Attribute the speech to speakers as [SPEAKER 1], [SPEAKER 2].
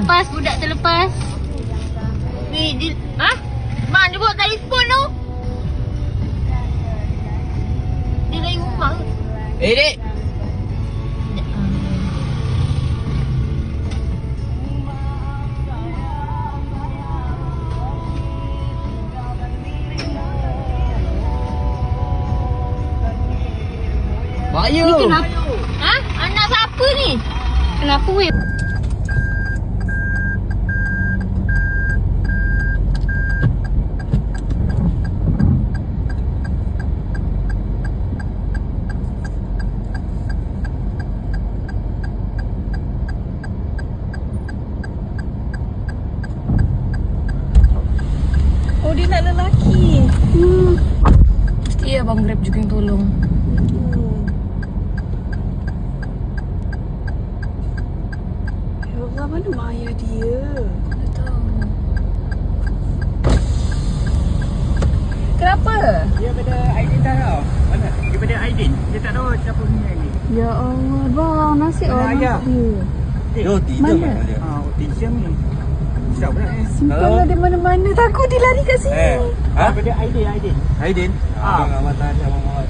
[SPEAKER 1] Terlepas, budak terlepas. Mak dia buat telefon tu. Dia dari rumah.
[SPEAKER 2] Dek. Bahaya.
[SPEAKER 1] Ni kenapa? Anak siapa ni? Kenapa weh?
[SPEAKER 3] Oh, dia nak lelaki.
[SPEAKER 1] Mesti abang Grab juga yang tolong.
[SPEAKER 3] Ya Allah, mana mak ayah dia?
[SPEAKER 1] Tak tahu.
[SPEAKER 3] Kenapa?
[SPEAKER 2] Dia pada Aidin dah tau. Mana? Dia pada Aidin. Dia tak tahu siapa punya ni.
[SPEAKER 3] Ya Allah, bang, nasib
[SPEAKER 2] Mana
[SPEAKER 3] orang
[SPEAKER 2] ayah?
[SPEAKER 3] dia.
[SPEAKER 2] Roti
[SPEAKER 3] Mana?
[SPEAKER 2] mana dia? Roti siang ni. Sedap pula ni.
[SPEAKER 3] Simpanlah dia mana-mana. Takut dia lari kat sini.
[SPEAKER 2] Daripada Aidin.
[SPEAKER 4] Aidin? Abang Amatan, Abang Mawar